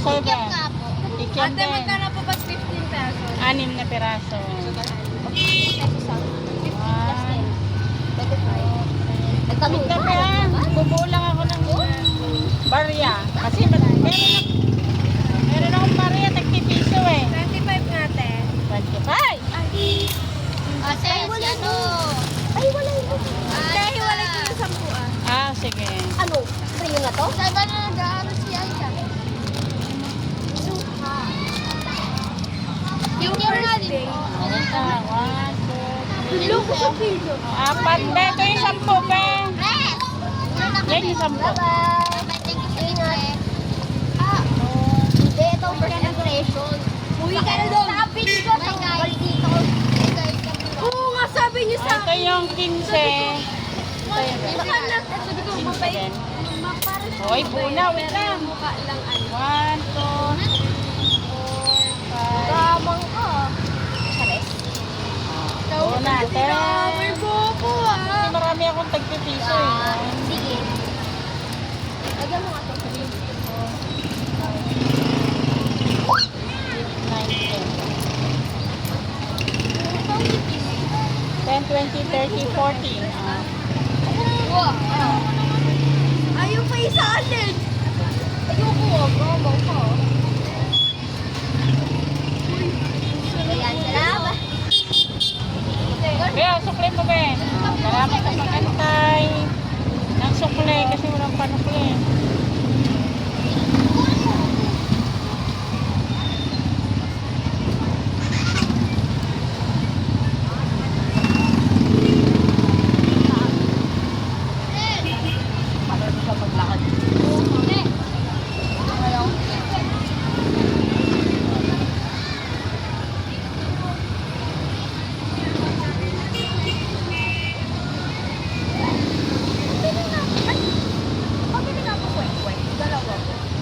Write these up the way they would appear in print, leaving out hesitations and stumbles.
7. nga po. Kikiam Ate, din. magkano po pag 15 pesos? 6 na piraso. Pesos sa 50 plus 10. 25. Wait lang pa yan. Bubuo lang ako ng barya. Kasi meron akong barya, tagpipiso eh. 25 nga, te. 25! Kasi ano? Ay, wala yun. Te, hiwalay ko yung 10 Ah, sige. Ano? Free na to? Sa ba na nag-aaral si Aisha? Yung nga din po. Wait lang. 1, 2, 3. Loko sa kilo. 4. Ito yung 10 pe. Res! Yan yung 10. Bye-bye. Thank you sa libre. Ah, Hindi, ito first impression. Uwi ka na doon. Sabi ko sa guys. dito. Hey guys, kami lang. Oo nga, sabi niyo sa Ito yung 15. Baka lang, sabi ko, mabait. 15. Hoy, buna. Wait lang. Mukha lang ano. 1, 2, 3, 4, 5. Gamang ka. Buo natin. May buko Kasi marami akong tagpipiso eh. Sige. Lagyan mo nga ito. 10, 20, 30, 40. Wow. Ayaw pa isa atin. Ayoko, gamang ka. Ayan, salamat. Kaya, sukli mo ba eh? Salamat sa mag-antay ng sukli kasi walang panukli.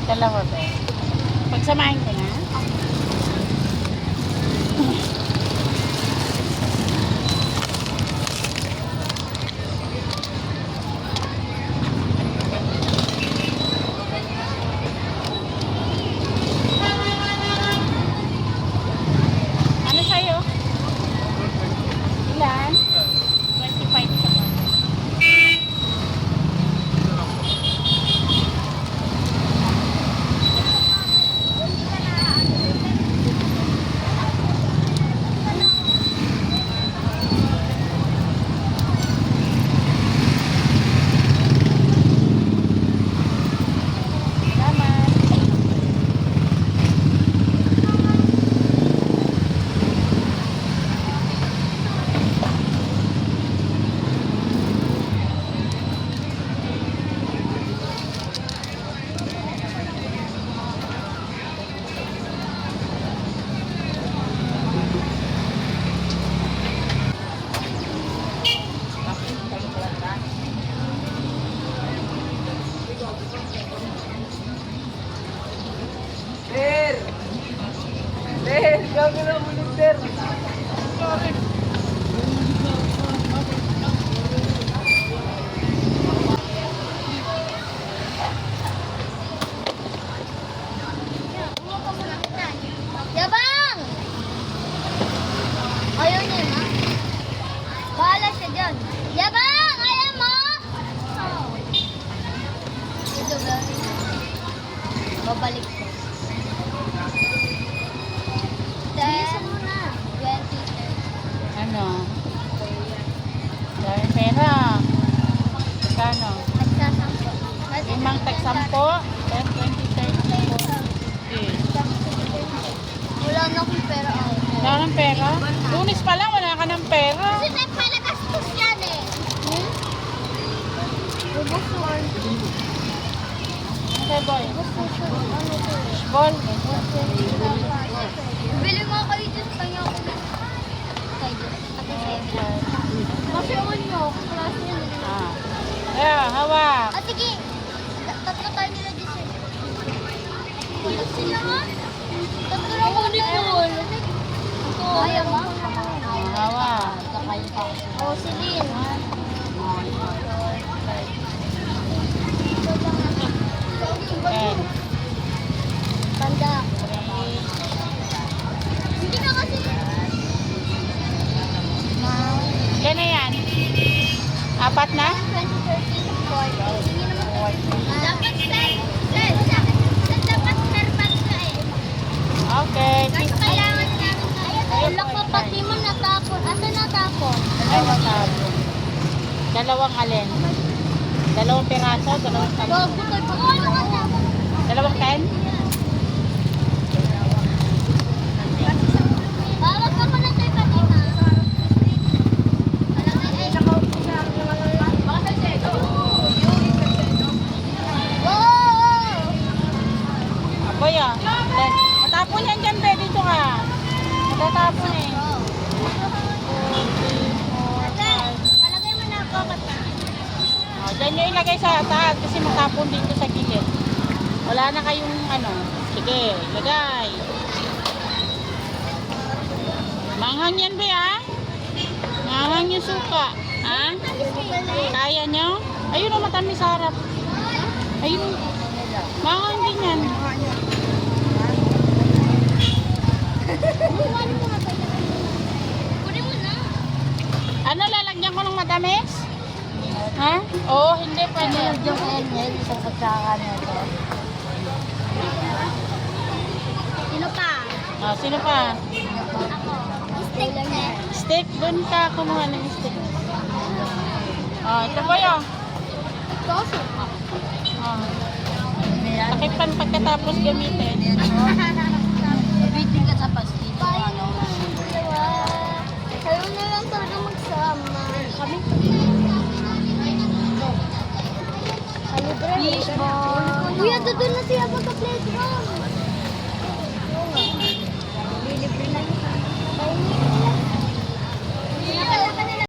Dalawa ba? Pagsamahin ko na. Ano sa'yo? Ilan? 25 sa mga. Gagawin na mo ng ter. Yabang! Ayaw niya na. Bahala siya dyan. Yabang! Ayaw mo! Ito ba? Babalik ko. 10, 20, Ano? Dahil pera. Kano? nagsasampo. Limang tagsampo. 10, 20, 30, 40. Wala na akong pera. Wala kang pera? Lunes pa lang, wala ka ng pera. Kasi may palagastos yan eh. Ubusuan. Okay, boy. Ano to? Ball. Bili mo ako dito sa kanya ako. Kay Diyos. Ate Sebe. Kasi ano, klase yun. Ah. Ayan, hawak. Ah, sige. Tatlo tayo nila dito. Wala sila nga. Tatlo lang ako dito. Ayaw mo? Hawak. O, si Lynn. Ten. Dalawang sabon. Dalawang alin? Dalawang piraso, dalawang sabon. Bago tayo pa. Dalawang pen? Bawag ka muna tayo kanina. Wow! Aboy ah. Matapon yan dyan, be. Dito ka. Matatapon eh. Ate, palagay mo na ako kasi. Oh, dyan nyo ilagay sa taas kasi matapon dito sa gilid. Wala na kayong ano. Sige, ilagay. Manghang yan, be, ha? Manghang yung suka. Ha? Kaya nyo? Ayun o, matamis sa harap. Ayun. Manghang din yan. Kunin mo na. Ano, lalagyan ko ng matamis? Ha? Oo, hindi pwede. Yung Enel, isang katsaka na ito. Sino pa? Oh, sino pa? Ako. Steak na. Steak, doon ka kumuha ng steak. Oh, ito po yun. Toso. Oh. Takipan pagkatapos gamitin. Biting ka sa pastil. Paano naman dalawa? Kayo na lang talaga magsama. Kami? Ano, Dre? Fishball. Kuya, doon na siya magka-play